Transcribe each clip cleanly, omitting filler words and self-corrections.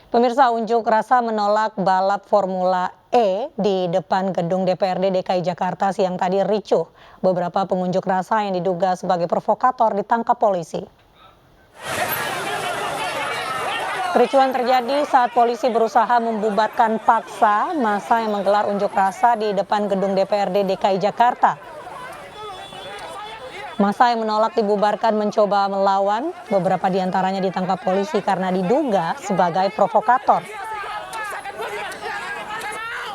Pemirsa, unjuk rasa menolak balap Formula E di depan gedung DPRD DKI Jakarta siang tadi ricuh. Beberapa pengunjuk rasa yang diduga sebagai provokator ditangkap polisi. Kericuhan terjadi saat polisi berusaha membubarkan paksa massa yang menggelar unjuk rasa di depan gedung DPRD DKI Jakarta. Massa yang menolak dibubarkan mencoba melawan, beberapa diantaranya ditangkap polisi karena diduga sebagai provokator.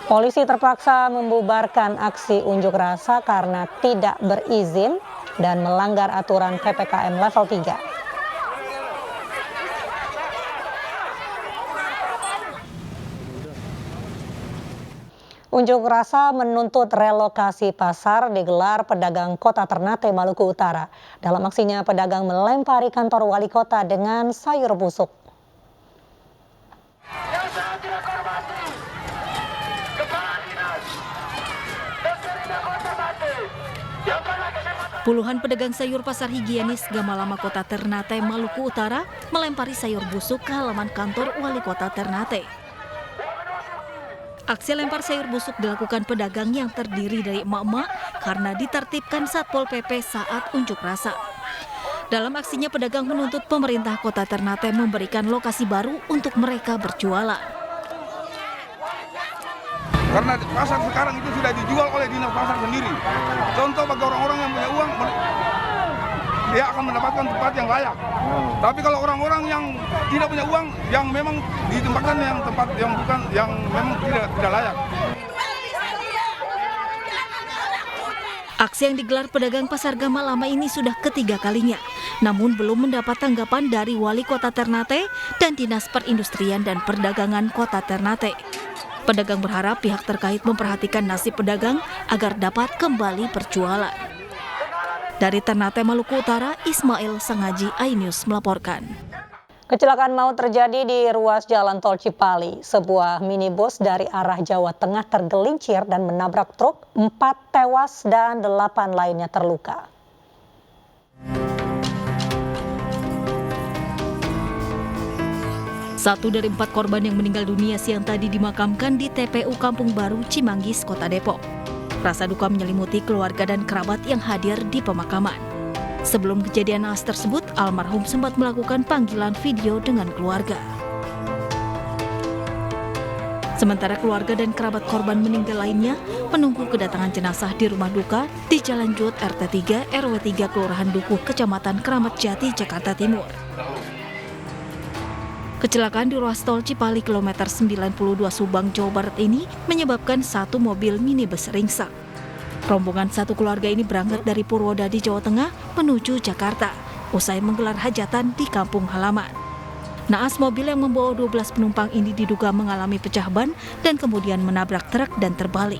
Polisi terpaksa membubarkan aksi unjuk rasa karena tidak berizin dan melanggar aturan PPKM level 3. Unjuk rasa menuntut relokasi pasar digelar pedagang Kota Ternate, Maluku Utara. Dalam aksinya, pedagang melempari kantor wali kota dengan sayur busuk. Puluhan pedagang sayur pasar higienis Gamalama Kota Ternate, Maluku Utara melempari sayur busuk ke halaman kantor wali kota Ternate. Aksi lempar sayur busuk dilakukan pedagang yang terdiri dari emak-emak karena ditertibkan Satpol PP saat unjuk rasa. Dalam aksinya, pedagang menuntut pemerintah Kota Ternate memberikan lokasi baru untuk mereka berjualan. Karena pasar sekarang itu sudah dijual oleh dinas pasar sendiri. Contoh bagi orang-orang yang punya uang, dia akan mendapatkan tempat yang layak. Tapi kalau orang-orang yang tidak punya uang, yang memang ditempatkan yang tempat yang bukan, yang memang tidak layak. Aksi yang digelar pedagang pasar Gamalama ini sudah ketiga kalinya, namun belum mendapat tanggapan dari Wali Kota Ternate dan Dinas Perindustrian dan Perdagangan Kota Ternate. Pedagang berharap pihak terkait memperhatikan nasib pedagang agar dapat kembali berjualan. Dari Ternate, Maluku Utara, Ismail Sangaji, iNews melaporkan. Kecelakaan maut terjadi di ruas Jalan Tol Cipali. Sebuah minibus dari arah Jawa Tengah tergelincir dan menabrak truk, 4 tewas dan 8 lainnya terluka. Satu dari 4 korban yang meninggal dunia siang tadi dimakamkan di TPU Kampung Baru, Cimanggis, Kota Depok. Rasa duka menyelimuti keluarga dan kerabat yang hadir di pemakaman. Sebelum kejadian naas tersebut, almarhum sempat melakukan panggilan video dengan keluarga. Sementara keluarga dan kerabat korban meninggal lainnya menunggu kedatangan jenazah di rumah duka di Jalan Jut RT 3 RW 3 Kelurahan Dukuh, Kecamatan Kramat Jati, Jakarta Timur. Kecelakaan di ruas tol Cipali kilometer 92 Subang, Jawa Barat ini menyebabkan satu mobil minibus ringsek. Rombongan satu keluarga ini berangkat dari Purwodadi, Jawa Tengah menuju Jakarta usai menggelar hajatan di kampung halaman. Naas mobil yang membawa 12 penumpang ini diduga mengalami pecah ban dan kemudian menabrak truk dan terbalik.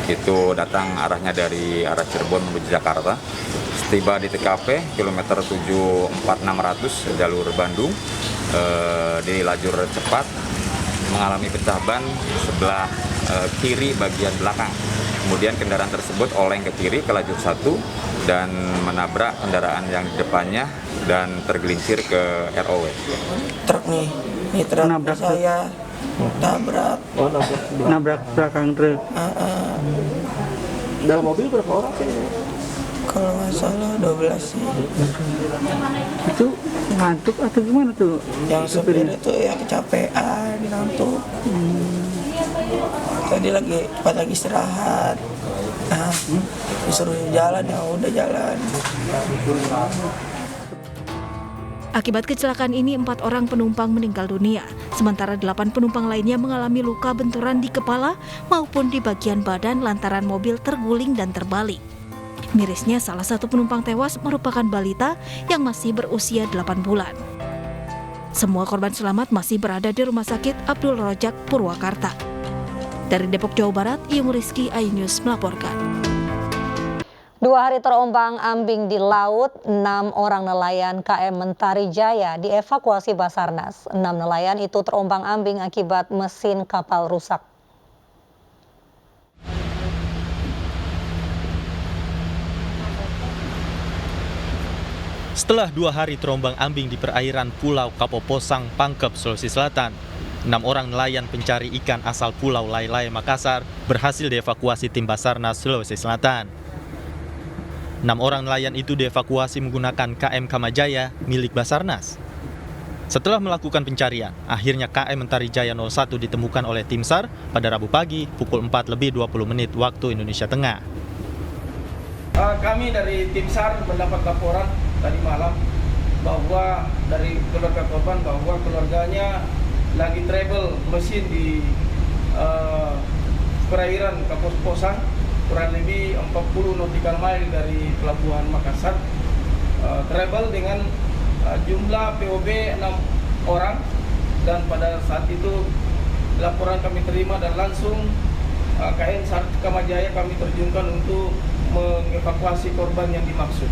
Itu datang arahnya dari arah Cirebon menuju Jakarta. Tiba di TKP kilometer 74600 jalur Bandung di lajur cepat mengalami pecah ban sebelah kiri bagian belakang. Kemudian kendaraan tersebut oleng ke kiri ke lajur 1 dan menabrak kendaraan yang di depannya dan tergelincir ke ROW. Truk nih, ini truk nabrak saya tabrak. Oh, nabrak belakang truk. Dalam mobil berapa orang sih? Kalau nggak salah 12 sih. Itu ngantuk atau gimana tuh? Yang supir itu ya kecapean, ngantuk. Tadi lagi istirahat. Disuruh jalan, ya udah jalan. Akibat kecelakaan ini 4 orang penumpang meninggal dunia, sementara 8 penumpang lainnya mengalami luka benturan di kepala maupun di bagian badan lantaran mobil terguling dan terbalik. Mirisnya salah satu penumpang tewas merupakan balita yang masih berusia 8 bulan. Semua korban selamat masih berada di Rumah Sakit Abdul Rojak, Purwakarta. Dari Depok, Jawa Barat, Iyung Rizky, iNews melaporkan. 2 hari terombang-ambing di laut, 6 orang nelayan KM Mentari Jaya dievakuasi Basarnas. 6 nelayan itu terombang-ambing akibat mesin kapal rusak. Setelah 2 hari terombang-ambing di perairan Pulau Kapoposang, Pangkep, Sulawesi Selatan, 6 orang nelayan pencari ikan asal Pulau Lailai, Makassar berhasil dievakuasi tim Basarnas Sulawesi Selatan. 6 orang nelayan itu dievakuasi menggunakan KM Kamajaya milik Basarnas. Setelah melakukan pencarian, akhirnya KM Mentari Jaya 01 ditemukan oleh tim SAR pada Rabu pagi pukul 4:20 waktu Indonesia Tengah. Kami dari tim SAR mendapat laporan tadi malam bahwa dari keluarga korban bahwa keluarganya lagi travel mesin di perairan Kapoposang kurang lebih 40 nautical mile dari pelabuhan Makassar, travel dengan jumlah POB 6 orang, dan pada saat itu laporan kami terima dan langsung KM SAR Kamajaya kami terjunkan untuk mengevakuasi korban yang dimaksud.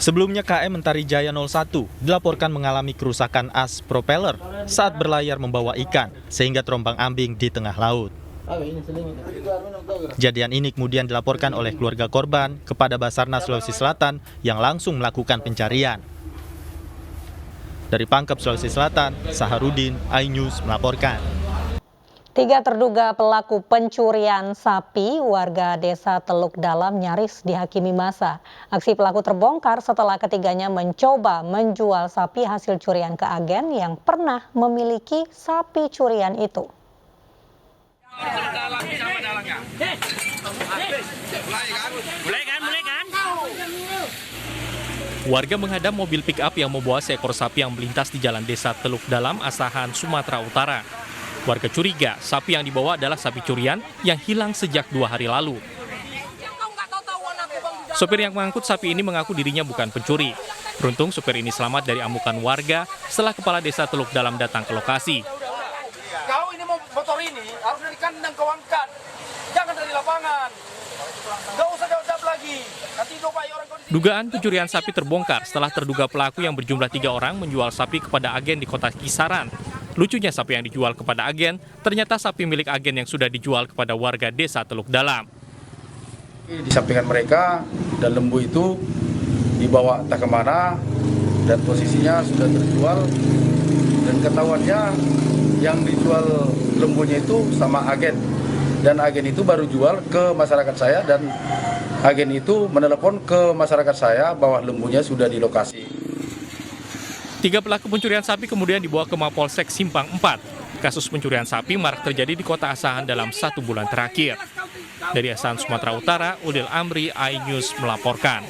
Sebelumnya KM Mentari Jaya 01 dilaporkan mengalami kerusakan as propeller saat berlayar membawa ikan sehingga terombang-ambing di tengah laut. Kejadian ini kemudian dilaporkan oleh keluarga korban kepada Basarnas Sulawesi Selatan yang langsung melakukan pencarian. Dari Pangkep, Sulawesi Selatan, Saharudin, iNews melaporkan. 3 terduga pelaku pencurian sapi warga desa Teluk Dalam nyaris dihakimi massa. Aksi pelaku terbongkar setelah ketiganya mencoba menjual sapi hasil curian ke agen yang pernah memiliki sapi curian itu. Warga menghadang mobil pick-up yang membawa seekor sapi yang melintas di jalan desa Teluk Dalam, Asahan, Sumatera Utara. Warga curiga sapi yang dibawa adalah sapi curian yang hilang sejak 2 hari lalu. Sopir yang mengangkut sapi ini mengaku dirinya bukan pencuri. Beruntung sopir ini selamat dari amukan warga setelah kepala desa Teluk Dalam datang ke lokasi. Kau ini motor ini harus dari kandang kau angkat, jangan dari lapangan. Gak usah jawab lagi. Nanti orang kau. Dugaan pencurian sapi terbongkar setelah terduga pelaku yang berjumlah 3 orang menjual sapi kepada agen di kota Kisaran. Lucunya sapi yang dijual kepada agen ternyata sapi milik agen yang sudah dijual kepada warga desa Teluk Dalam. Disampingkan mereka dan lembu itu dibawa entah kemana dan posisinya sudah terjual, dan ketahuannya yang dijual lembunya itu sama agen, dan agen itu baru jual ke masyarakat saya, dan agen itu menelepon ke masyarakat saya bahwa lembunya sudah di lokasi. 3 pelaku pencurian sapi kemudian dibawa ke Mapolsek Simpang 4. Kasus pencurian sapi marak terjadi di kota Asahan dalam 1 bulan terakhir. Dari Asahan, Sumatera Utara, Udil Amri, iNews melaporkan.